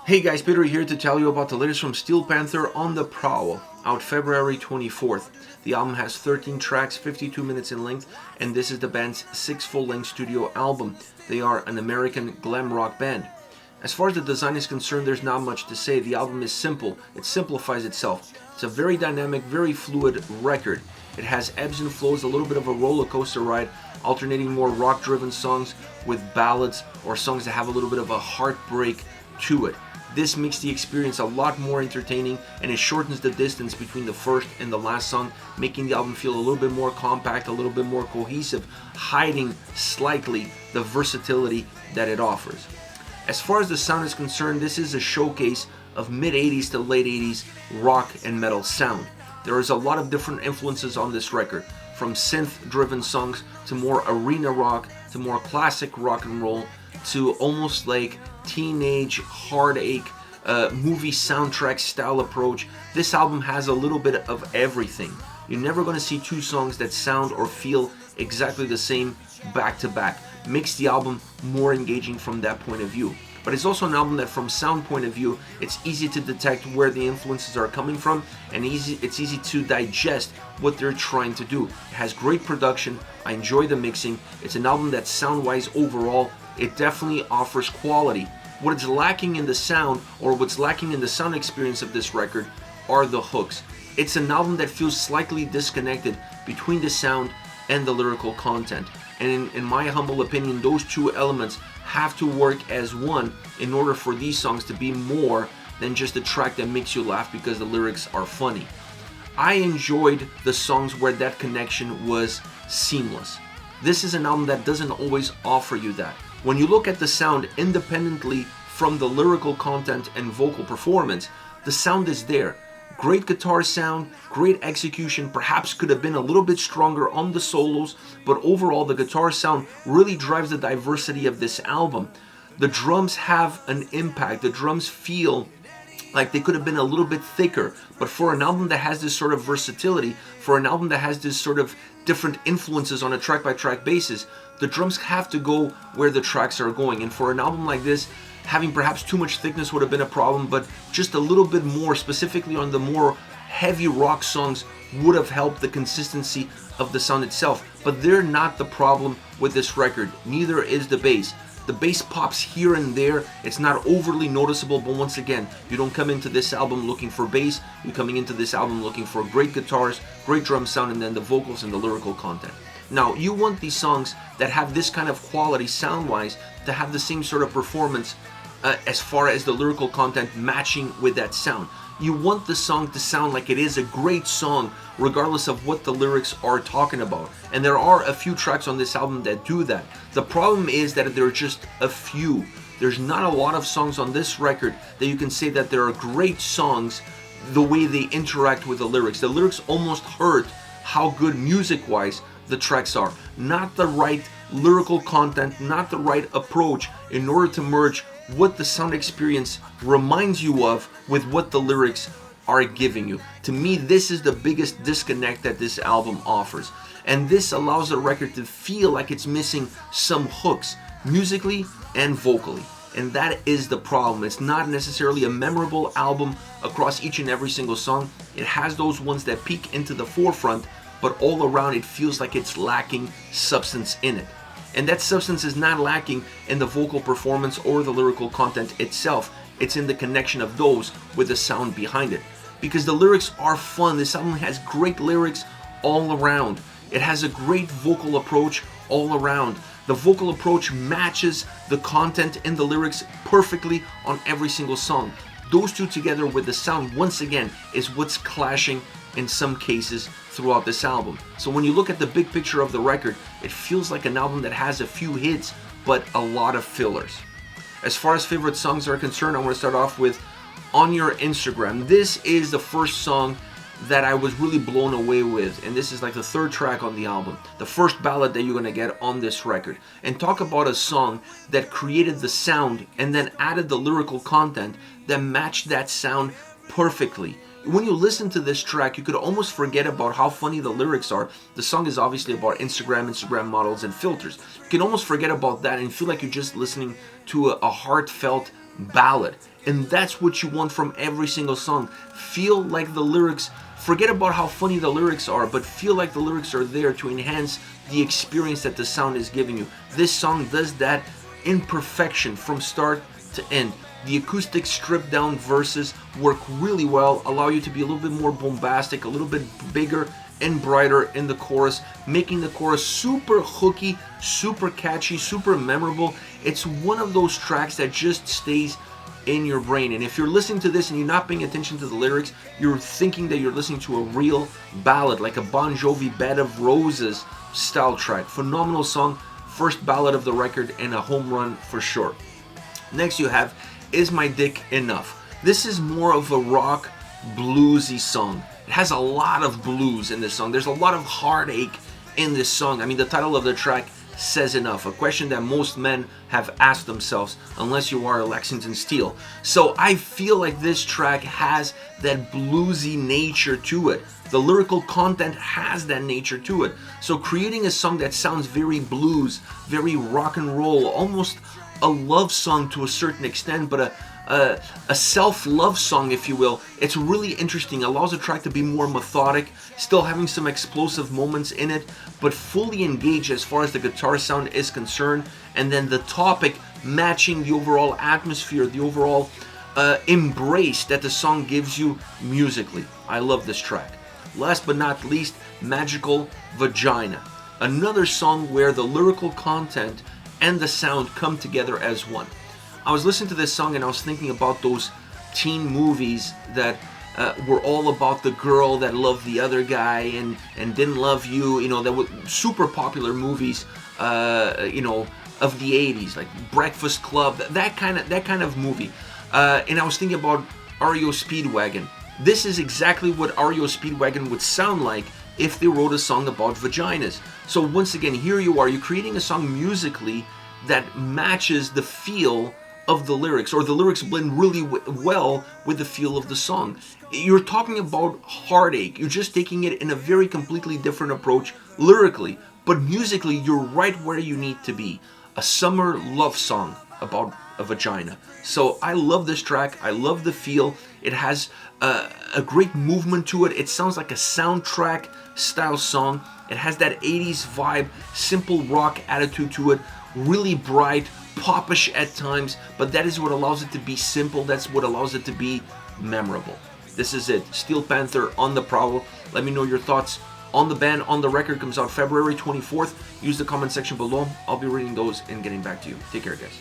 Hey guys, Peter here to tell you about the latest from Steel Panther on the Prowl, out February 24th. The album has 13 tracks, 52 minutes in length, and this is the band's 6th full-length studio album. They are an American glam rock band. As far as the design is concerned, there's not much to say. The album is simple. It simplifies itself. It's a very dynamic, very fluid record. It has ebbs and flows, a little bit of a roller coaster ride, alternating more rock-driven songs with ballads or songs that have a little bit of a heartbreak to it. This makes the experience a lot more entertaining, and it shortens the distance between the first and the last song, making the album feel a little bit more compact, a little bit more cohesive, hiding slightly the versatility that it offers. As far as the sound is concerned, this is a showcase of mid-80s to late 80s rock and metal sound. There is a lot of different influences on this record, from synth-driven songs to more arena rock to more classic rock and roll to almost like teenage heartache movie soundtrack style approach. This album has a little bit of everything. You're never going to see two songs that sound or feel exactly the same back to back. Makes the album more engaging from that point of view. But it's also an album that from sound point of view, it's easy to detect where the influences are coming from, and it's easy to digest what they're trying to do. It has great production. I enjoy the mixing. It's an album that sound-wise overall, it definitely offers quality. What is lacking in the sound, or what's lacking in the sound experience of this record, are the hooks. It's an album that feels slightly disconnected between the sound and the lyrical content. And in my humble opinion, those two elements have to work as one in order for these songs to be more than just a track that makes you laugh because the lyrics are funny. I enjoyed the songs where that connection was seamless. This is an album that doesn't always offer you that. When you look at the sound independently from the lyrical content and vocal performance, the sound is there. Great guitar sound, great execution, perhaps could have been a little bit stronger on the solos, but overall the guitar sound really drives the diversity of this album. The drums have an impact. The drums feel like they could have been a little bit thicker, but for an album that has this sort of versatility, for an album that has this sort of different influences on a track-by-track basis, the drums have to go where the tracks are going. And for an album like this, having perhaps too much thickness would have been a problem, but just a little bit more, specifically on the more heavy rock songs, would have helped the consistency of the sound itself. But they're not the problem with this record. Neither is the bass. The bass pops here and there. It's not overly noticeable, but once again, you don't come into this album looking for bass. You're coming into this album looking for great guitars, great drum sound, and then the vocals and the lyrical content. Now, you want these songs that have this kind of quality sound-wise to have the same sort of performance as far as the lyrical content matching with that sound. You want the song to sound like it is a great song regardless of what the lyrics are talking about. And there are a few tracks on this album that do that. The problem is that there are just a few. There's not a lot of songs on this record that you can say that there are great songs the way they interact with the lyrics. The lyrics almost hurt how good music-wise the tracks are. Not the right lyrical content, not the right approach in order to merge what the sound experience reminds you of with what the lyrics are giving you. To me, this is the biggest disconnect that this album offers. And this allows the record to feel like it's missing some hooks, musically and vocally. And that is the problem. It's not necessarily a memorable album across each and every single song. It has those ones that peek into the forefront, but all around it feels like it's lacking substance in it. And that substance is not lacking in the vocal performance or the lyrical content itself. It's in the connection of those with the sound behind it. Because the lyrics are fun. This album has great lyrics all around. It has a great vocal approach all around. The vocal approach matches the content and the lyrics perfectly on every single song. Those two together with the sound, once again, is what's clashing in some cases throughout this album. So when you look at the big picture of the record, it feels like an album that has a few hits, but a lot of fillers. As far as favorite songs are concerned, I want to start off with On Your Instagram. This is the first song that I was really blown away with, and this is like the third track on the album, the first ballad that you're gonna get on this record. And talk about a song that created the sound and then added the lyrical content that matched that sound perfectly. When you listen to this track, you could almost forget about how funny the lyrics are. The song is obviously about Instagram models and filters. You can almost forget about that and feel like you're just listening to a heartfelt ballad. And that's what you want from every single song. Feel like the lyrics, forget about how funny the lyrics are, but feel like the lyrics are there to enhance the experience that the sound is giving you. This song does that in perfection from start to end. The acoustic stripped down verses work really well, allow you to be a little bit more bombastic, a little bit bigger and brighter in the chorus, making the chorus super hooky, super catchy, super memorable. It's one of those tracks that just stays in your brain. And if you're listening to this and you're not paying attention to the lyrics, you're thinking that you're listening to a real ballad, like a Bon Jovi Bed of Roses style track. Phenomenal song, first ballad of the record, and a home run for sure. Next you have Is My Dick Enough? This is more of a rock bluesy song. It has a lot of blues in this song. There's a lot of heartache in this song. I mean, the title of the track says enough, a question that most men have asked themselves, unless you are Lexington Steele. So I feel like this track has that bluesy nature to it. The lyrical content has that nature to it. So creating a song that sounds very blues, very rock and roll, almost a love song to a certain extent, but a self-love song, if you will. It's really interesting. Allows the track to be more methodic, still having some explosive moments in it, but fully engaged as far as the guitar sound is concerned. And then the topic matching the overall atmosphere, the overall embrace that the song gives you musically. I love this track. Last but not least, Magical Vagina. Another song where the lyrical content and the sound come together as one. I was listening to this song and I was thinking about those teen movies that were all about the girl that loved the other guy and didn't love you. You know, that were super popular movies, you know, of the 80s, like Breakfast Club, that kind of movie. And I was thinking about REO Speedwagon. This is exactly what REO Speedwagon would sound like if they wrote a song about vaginas. So once again, here you are, you're creating a song musically that matches the feel of the lyrics, or the lyrics blend really well with the feel of the song. You're talking about heartache. You're just taking it in a very completely different approach lyrically, but musically you're right where you need to be. A summer love song about a vagina. So I love this track. I love the feel. It has a great movement to it. It sounds like a soundtrack style song. It has that 80s vibe, simple rock attitude to it, really bright, popish at times, but that is what allows it to be simple. That's what allows it to be memorable. This is it. Steel Panther, On The Prowl. Let me know your thoughts on the band. On The Record comes out February 24th. Use the comment section below. I'll be reading those and getting back to you. Take care, guys.